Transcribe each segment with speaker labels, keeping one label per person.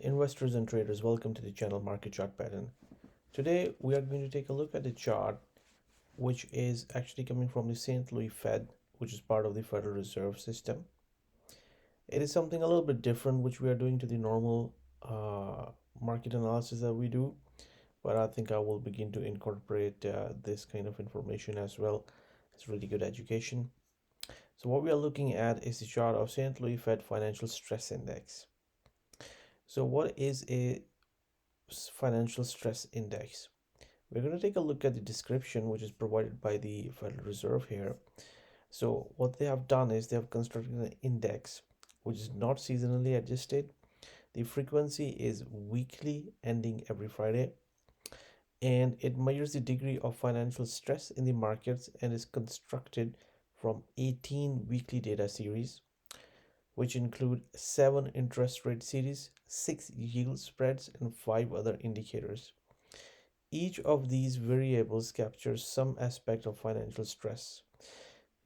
Speaker 1: Investors and traders, welcome to the channel Market Chart Pattern. Today we are going to take a look at the chart which is actually coming from the St. Louis Fed, which is part of the Federal Reserve System. It is something a little bit different which we are doing to the normal market analysis that we do, but I think I will begin to incorporate this kind of information as well. It's really good education. So what we are looking at is the chart of St. Louis Fed Financial Stress Index. So what is a financial stress index? We're going to take a look at the description which is provided by the Federal Reserve here. So what they have done is they have constructed an index which is not seasonally adjusted. The frequency is weekly, ending every Friday, and it measures the degree of financial stress in the markets and is constructed from 18 weekly data series, which include 7 interest rate series, 6 yield spreads, and 5 other indicators. Each of these variables captures some aspect of financial stress.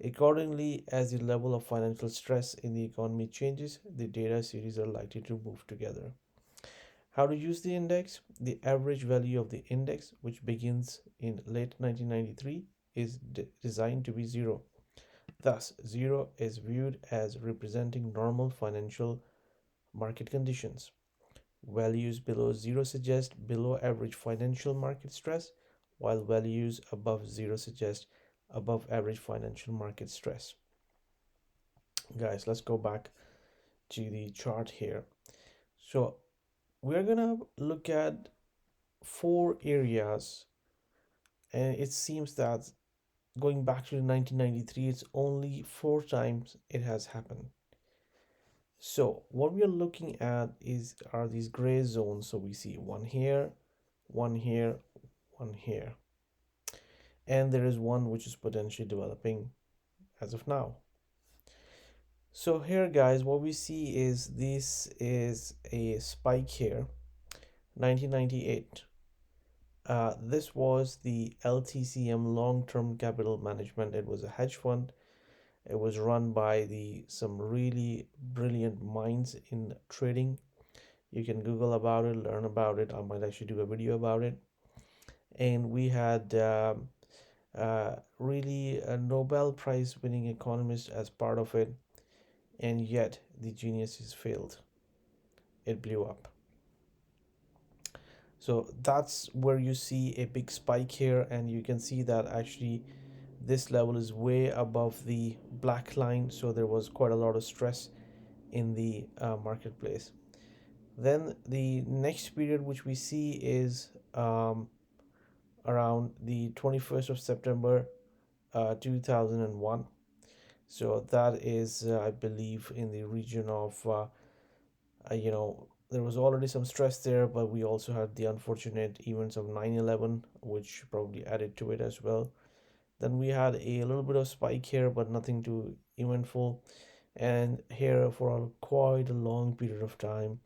Speaker 1: Accordingly, as the level of financial stress in the economy changes, the data series are likely to move together. How to use the index? The average value of the index, which begins in late 1993, is designed to be zero. Thus, zero is viewed as representing normal financial market conditions. Values below zero suggest below average financial market stress, while values above zero suggest above average financial market stress. Guys, let's go back to the chart here. So we're gonna look at 4 areas, and it seems that going back to 1993, it's only 4 times it has happened. So what we are looking at is are these gray zones. So we see one here, one here, one here, and there is one which is potentially developing as of now. So here guys, what we see is this is a spike here, 1998. This was the LTCM, long-term capital management. It was a hedge fund. It was run by the some really brilliant minds in trading. You can Google about it, learn about it. I might actually do a video about it. And we had really a Nobel Prize winning economist as part of it, and yet the geniuses failed. It blew up. So that's where you see a big spike here, and you can see that actually this level is way above the black line, so there was quite a lot of stress in the marketplace. Then the next period which we see is around the 21st of September 2001. So that is, I believe, in the region of, there was already some stress there, but we also had the unfortunate events of 9/11, which probably added to it as well. Then we had a little bit of spike here, but nothing too eventful. And here, for quite a long period of time,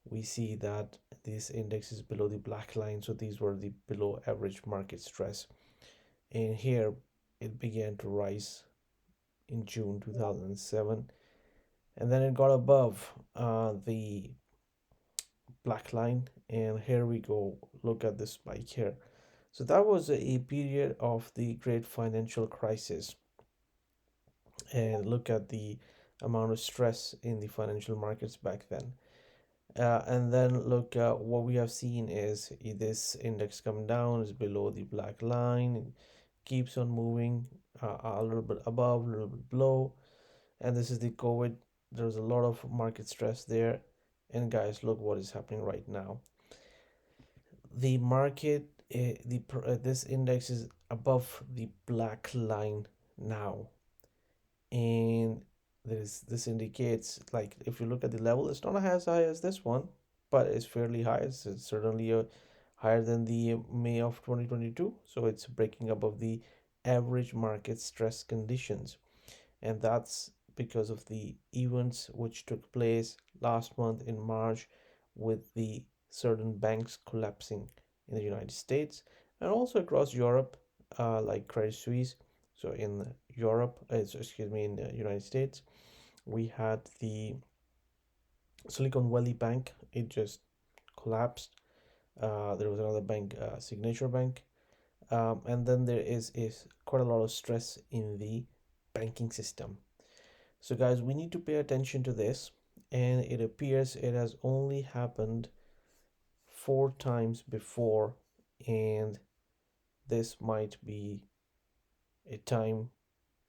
Speaker 1: we see that this index is below the black line. So these were the below average market stress. And here it began to rise in June 2007, and then it got above the black line, and here we go, look at this spike here. So that was a period of the great financial crisis, and look at the amount of stress in the financial markets back then. And then look, what we have seen is this index come down, is below the black line, it keeps on moving, a little bit above, a little bit below. And this is the COVID. There's a lot of market stress there. And guys, look what is happening right now. The market, this index is above the black line now, and this indicates, like, if you look at the level, it's not as high as this one, but it's fairly high. It's certainly higher than the May of 2022. So it's breaking above the average market stress conditions, and that's because of the events which took place last month in March, with the certain banks collapsing in the United States and also across Europe, like Credit Suisse. So in Europe, excuse me, in the United States, we had the Silicon Valley Bank, it just collapsed. There was another bank, Signature Bank, and then there is quite a lot of stress in the banking system. So, guys, we need to pay attention to this, and it appears it has only happened 4 times before, and this might be a time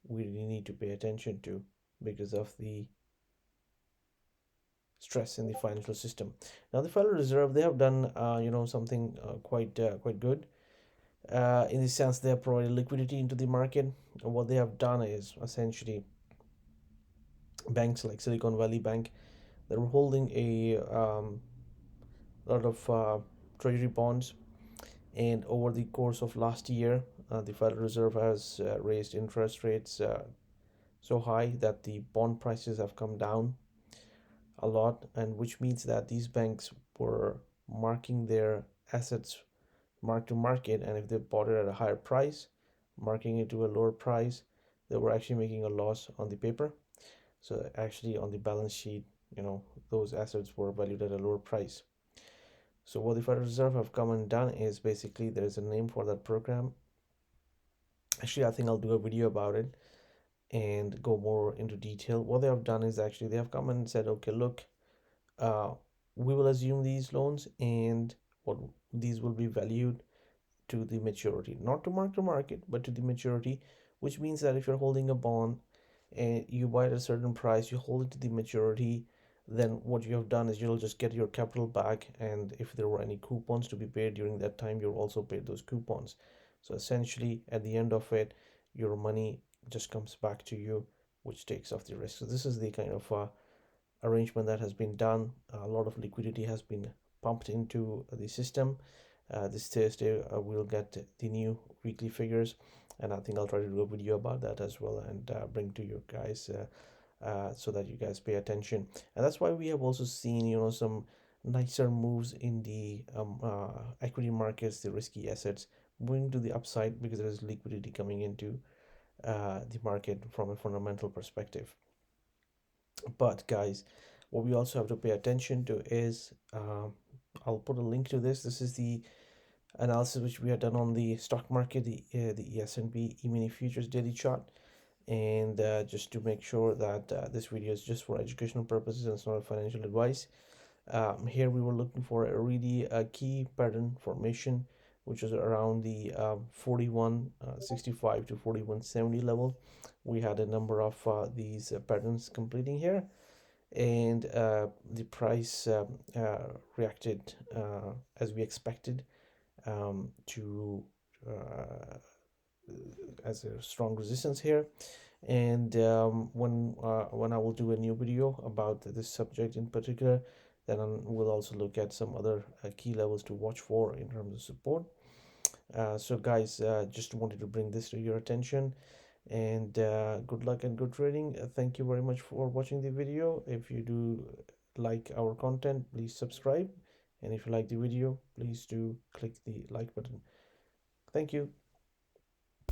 Speaker 1: we really need to pay attention to because of the stress in the financial system. Now, the Federal Reserve, they have done, something quite good. In the sense, they have provided liquidity into the market. And what they have done is essentially banks like Silicon Valley Bank, they were holding a lot of treasury bonds, and over the course of last year, the Federal Reserve has raised interest rates so high that the bond prices have come down a lot, and which means that these banks were marking their assets mark to market, and if they bought it at a higher price, marking it to a lower price, they were actually making a loss on the paper. So actually on the balance sheet, those assets were valued at a lower price. So what the Federal Reserve have come and done is basically there's a name for that program. Actually, I think I'll do a video about it and go more into detail. What they have done is actually they have come and said, okay, look, uh, we will assume these loans, and what these will be valued to the maturity, not to mark to market, but to the maturity, which means that if you're holding a bond and you buy at a certain price, you hold it to the maturity, then what you have done is you'll just get your capital back. And if there were any coupons to be paid during that time, you'll also pay those coupons. So essentially, at the end of it, your money just comes back to you, which takes off the risk. So this is the kind of arrangement that has been done. A lot of liquidity has been pumped into the system. This Thursday, we'll get the new weekly figures, and I think I'll try to do a video about that as well and bring to you guys so that you guys pay attention. And that's why we have also seen, some nicer moves in the equity markets, the risky assets moving to the upside because there is liquidity coming into the market from a fundamental perspective. But guys, what we also have to pay attention to is I'll put a link to this. This is the analysis which we have done on the stock market, the S&P E-mini futures daily chart. And just to make sure that this video is just for educational purposes and it's not a financial advice. Here we were looking for a really key pattern formation, which is around the 4165 to 4170 level. We had a number of these patterns completing here, and the price reacted as we expected to as a strong resistance here. And when I will do a new video about this subject in particular, then we'll also look at some other key levels to watch for in terms of support. So guys, just wanted to bring this to your attention, and good luck and good trading. Thank you very much for watching the video. If you do like our content, please subscribe, and if you like the video, please do click the like button. Thank you.